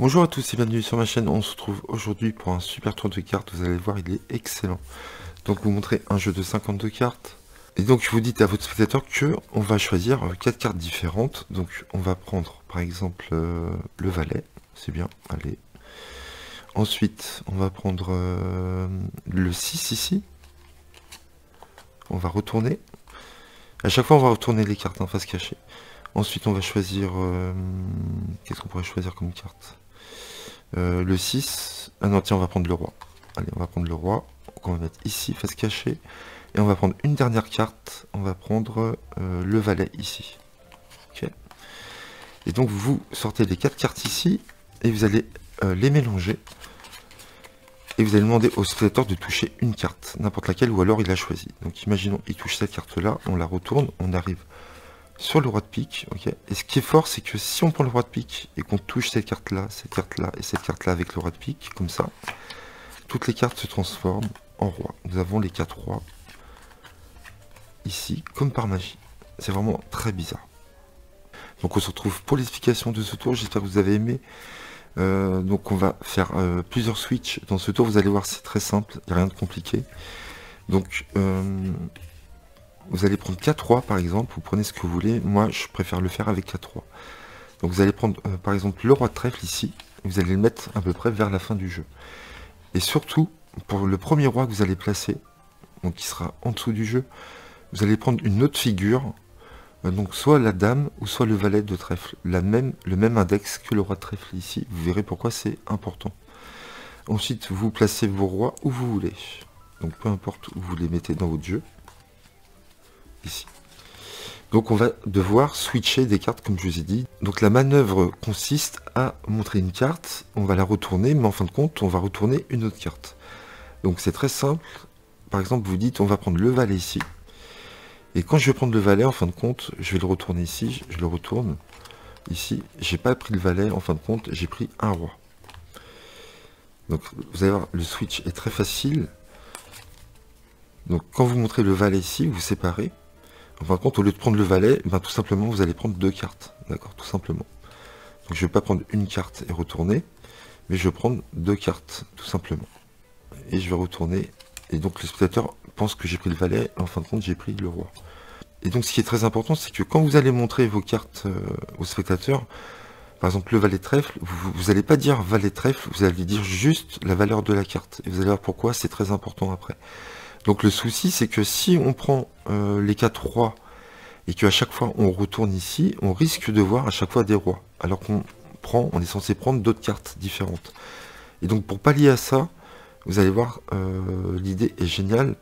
Bonjour à tous et bienvenue sur ma chaîne. On se retrouve aujourd'hui pour un super tour de cartes. Vous allez voir, il est excellent. Donc vous montrez un jeu de 52 cartes. Et donc vous dites à votre spectateur que on va choisir 4 cartes différentes. Donc on va prendre par exemple le valet. C'est bien, allez. Ensuite on va prendre le 6 ici. On va retourner. À chaque fois on va retourner les cartes en face cachée. Ensuite on va choisir... qu'est-ce qu'on pourrait choisir comme carte? Le 6. Ah non, tiens, on va prendre le roi. Allez, on va prendre le roi. Donc on va mettre ici, face cachée. Et on va prendre une dernière carte. On va prendre le valet ici. Ok. Et donc vous sortez les 4 cartes ici. Et vous allez les mélanger. Et vous allez demander au spectateur de toucher une carte. N'importe laquelle, ou alors il a choisi. Donc imaginons, il touche cette carte-là. On la retourne. On arrive sur le roi de pique, ok. Et ce qui est fort, c'est que si on prend le roi de pique et qu'on touche cette carte-là et cette carte-là avec le roi de pique, comme ça, toutes les cartes se transforment en roi. Nous avons les 4 rois ici, comme par magie. C'est vraiment très bizarre. Donc on se retrouve pour l'explication de ce tour. J'espère que vous avez aimé. Donc on va faire plusieurs switches dans ce tour. Vous allez voir, c'est très simple, il n'y a rien de compliqué. Donc vous allez prendre 4 rois par exemple, vous prenez ce que vous voulez, moi je préfère le faire avec 4 rois. Donc vous allez prendre par exemple le roi de trèfle ici, et vous allez le mettre à peu près vers la fin du jeu. Et surtout, pour le premier roi que vous allez placer, donc qui sera en dessous du jeu, vous allez prendre une autre figure, donc soit la dame ou soit le valet de trèfle, le même index que le roi de trèfle ici, vous verrez pourquoi c'est important. Ensuite vous placez vos rois où vous voulez, donc peu importe où vous les mettez dans votre jeu. Ici. Donc on va devoir switcher des cartes comme je vous ai dit. Donc la manœuvre consiste à montrer une carte, on va la retourner, mais en fin de compte on va retourner une autre carte. Donc c'est très simple. Par exemple vous dites on va prendre le valet ici. Et quand je vais prendre le valet, en fin de compte, je vais le retourner ici, je le retourne ici. J'ai pas pris le valet, en fin de compte, j'ai pris un roi. Donc vous allez voir, le switch est très facile. Donc quand vous montrez le valet ici, vous séparez. En fin de compte, au lieu de prendre le valet, ben, tout simplement, vous allez prendre 2 cartes. D'accord, tout simplement. Donc je ne vais pas prendre une carte et retourner, mais je vais prendre 2 cartes, tout simplement. Et je vais retourner. Et donc le spectateur pense que j'ai pris le valet, et en fin de compte, j'ai pris le roi. Et donc ce qui est très important, c'est que quand vous allez montrer vos cartes au spectateur, par exemple le valet de trèfle, vous n'allez pas dire valet de trèfle, vous allez dire juste la valeur de la carte. Et vous allez voir pourquoi, c'est très important après. Donc le souci, c'est que si on prend les 4 rois et qu'à chaque fois on retourne ici, on risque de voir à chaque fois des rois. Alors on est censé prendre d'autres cartes différentes. Et donc pour pallier à ça, vous allez voir, l'idée est géniale.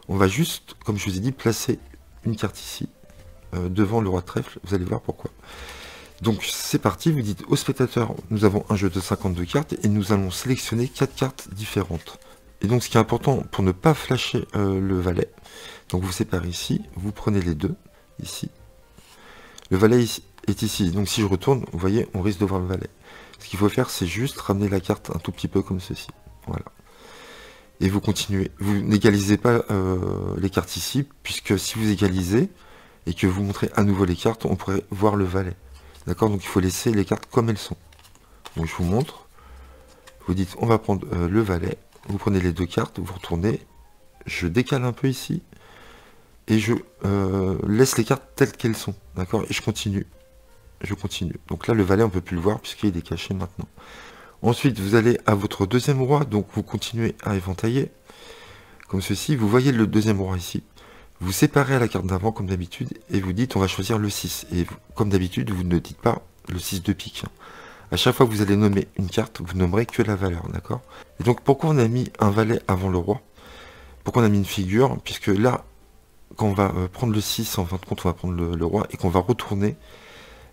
On va juste, comme je vous ai dit, placer une carte ici, devant le roi de trèfle. Vous allez voir pourquoi. Donc c'est parti, vous dites au spectateur, nous avons un jeu de 52 cartes et nous allons sélectionner 4 cartes différentes. Et donc ce qui est important pour ne pas flasher le valet, donc vous séparez ici, vous prenez les deux, ici. Le valet est ici, donc si je retourne, vous voyez, on risque de voir le valet. Ce qu'il faut faire, c'est juste ramener la carte un tout petit peu comme ceci. Voilà. Et vous continuez. Vous n'égalisez pas les cartes ici, puisque si vous égalisez, et que vous montrez à nouveau les cartes, on pourrait voir le valet. D'accord? Donc il faut laisser les cartes comme elles sont. Donc je vous montre. Vous dites, on va prendre le valet. Vous prenez les 2 cartes, vous retournez, je décale un peu ici, et je laisse les cartes telles qu'elles sont, d'accord? Et je continue. Donc là, le valet, on ne peut plus le voir, puisqu'il est caché maintenant. Ensuite, vous allez à votre deuxième roi, donc vous continuez à éventailler, comme ceci. Vous voyez le deuxième roi ici. Vous séparez à la carte d'avant, comme d'habitude, et vous dites, on va choisir le 6. Et comme d'habitude, vous ne dites pas le 6 de pique. À chaque fois que vous allez nommer une carte, vous nommerez que la valeur, d'accord? Et donc pourquoi on a mis un valet avant le roi? Pourquoi on a mis une figure? Puisque là, quand on va prendre le 6, en fin de compte, on va prendre le roi, et qu'on va retourner,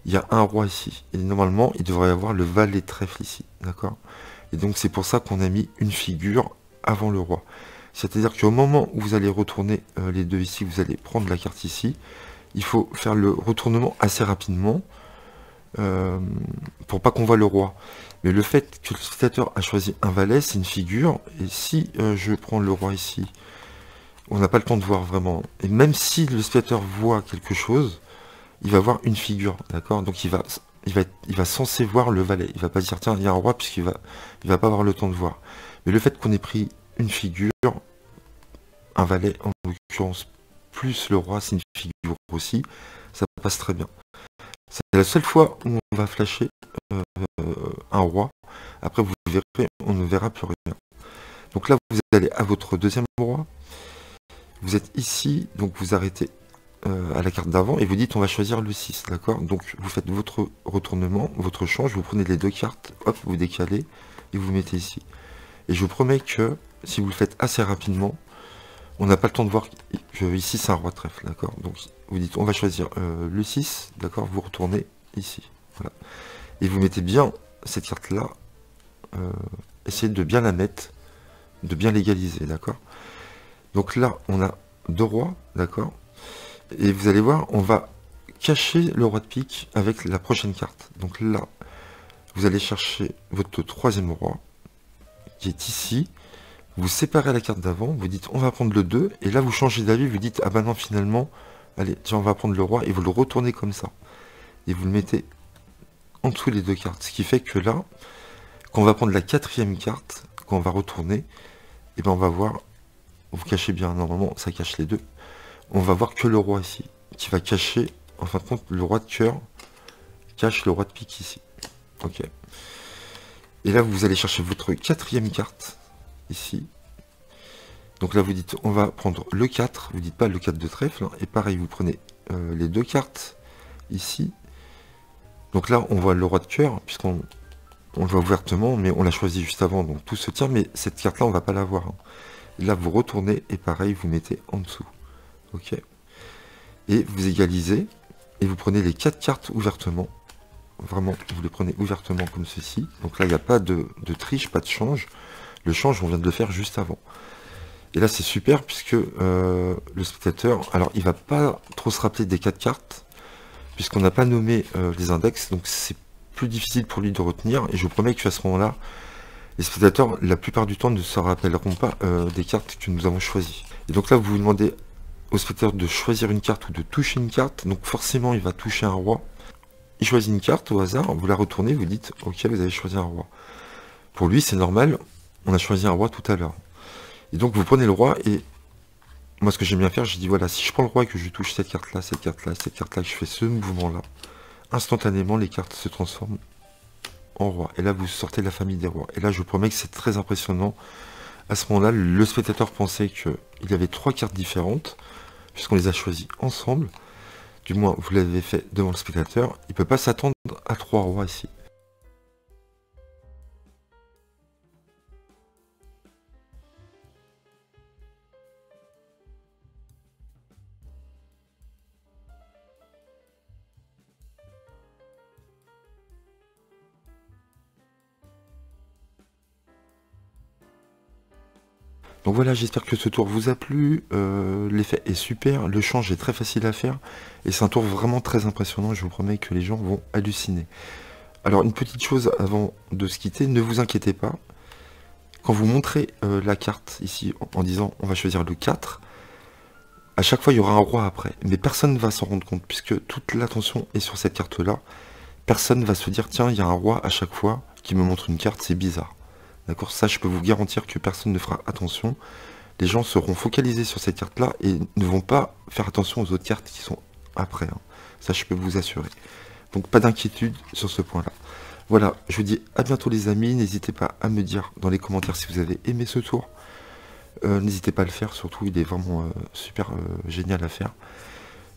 il y a un roi ici. Et normalement, il devrait y avoir le valet de trèfle ici, d'accord? Et donc c'est pour ça qu'on a mis une figure avant le roi. C'est-à-dire qu'au moment où vous allez retourner les deux ici, vous allez prendre la carte ici, il faut faire le retournement assez rapidement, pour pas qu'on voit le roi. Mais le fait que le spectateur a choisi un valet, c'est une figure, et si je prends le roi ici, on n'a pas le temps de voir vraiment. Et même si le spectateur voit quelque chose, il va voir une figure, d'accord? Donc il va il va censé voir le valet. Il va pas dire tiens, il y a un roi, puisqu'il va pas avoir le temps de voir. Mais le fait qu'on ait pris une figure, un valet en l'occurrence, plus le roi, c'est une figure aussi, ça passe très bien. C'est la seule fois où on va flasher un roi. Après, vous verrez, on ne verra plus rien. Donc là, vous allez à votre deuxième roi. Vous êtes ici, donc vous arrêtez à la carte d'avant et vous dites on va choisir le 6, d'accord? Donc vous faites votre retournement, votre change, vous prenez les deux cartes, hop, vous décalez et vous mettez ici. Et je vous promets que si vous le faites assez rapidement, on n'a pas le temps de voir que ici c'est un roi de trèfle, d'accord? Donc vous dites on va choisir le 6, d'accord? Vous retournez ici, voilà. Et vous mettez bien cette carte-là, essayez de bien la mettre, de bien l'égaliser, d'accord? Donc là, on a deux rois, d'accord? Et vous allez voir, on va cacher le roi de pique avec la prochaine carte. Donc là, vous allez chercher votre troisième roi, qui est ici. Vous séparez la carte d'avant, vous dites on va prendre le 2, et là vous changez d'avis, vous dites ah bah non finalement, allez, tiens on va prendre le roi, et vous le retournez comme ça. Et vous le mettez en dessous les deux cartes. Ce qui fait que là, quand on va prendre la quatrième carte, quand on va retourner, et ben on va voir, vous cachez bien, normalement ça cache les deux. On va voir que le roi ici, qui va cacher, en fin de compte, le roi de cœur cache le roi de pique ici. Ok. Et là, vous allez chercher votre quatrième carte, ici. Donc là, vous dites, on va prendre le 4, vous dites pas le 4 de trèfle, hein, et pareil, vous prenez les deux cartes, ici. Donc là, on voit le roi de cœur, puisqu'on le voit ouvertement, mais on l'a choisi juste avant, donc tout se tient, mais cette carte-là, on va pas la voir. Hein. Là, vous retournez, et pareil, vous mettez en dessous. Ok. Et vous égalisez et vous prenez les 4 cartes ouvertement. Vraiment, vous les prenez ouvertement comme ceci. Donc là, il n'y a pas de triche, pas de change. Le change, on vient de le faire juste avant. Et là, c'est super puisque le spectateur, alors il va pas trop se rappeler des 4 cartes puisqu'on n'a pas nommé les index. Donc c'est plus difficile pour lui de retenir. Et je vous promets qu'à ce moment-là, les spectateurs, la plupart du temps, ne se rappelleront pas des cartes que nous avons choisies. Et donc là, vous vous demandez au spectateur de choisir une carte ou de toucher une carte, donc forcément il va toucher un roi. Il choisit une carte au hasard, vous la retournez, vous dites ok, vous avez choisi un roi. Pour lui c'est normal, on a choisi un roi tout à l'heure. Et donc vous prenez le roi et moi ce que j'aime bien faire, je dis voilà, si je prends le roi et que je touche cette carte là, cette carte là, cette carte là, que je fais ce mouvement là, instantanément les cartes se transforment en roi. Et là vous sortez de la famille des rois. Et là je vous promets que c'est très impressionnant. À ce moment-là, le spectateur pensait qu'il y avait 3 cartes différentes, puisqu'on les a choisis ensemble. Du moins, vous l'avez fait devant le spectateur. Il ne peut pas s'attendre à 3 rois ici. Donc voilà, j'espère que ce tour vous a plu. L'effet est super, le change est très facile à faire. Et c'est un tour vraiment très impressionnant. Je vous promets que les gens vont halluciner. Alors, une petite chose avant de se quitter, ne vous inquiétez pas. Quand vous montrez la carte ici en disant on va choisir le 4, à chaque fois il y aura un roi après. Mais personne ne va s'en rendre compte puisque toute l'attention est sur cette carte-là. Personne ne va se dire tiens, il y a un roi à chaque fois qui me montre une carte, c'est bizarre. D'accord, ça je peux vous garantir que personne ne fera attention. Les gens seront focalisés sur cette carte-là et ne vont pas faire attention aux autres cartes qui sont après. Hein. Ça je peux vous assurer. Donc pas d'inquiétude sur ce point-là. Voilà, je vous dis à bientôt les amis. N'hésitez pas à me dire dans les commentaires si vous avez aimé ce tour. N'hésitez pas à le faire, surtout il est vraiment super génial à faire.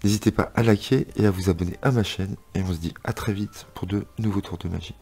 N'hésitez pas à liker et à vous abonner à ma chaîne. Et on se dit à très vite pour de nouveaux tours de magie.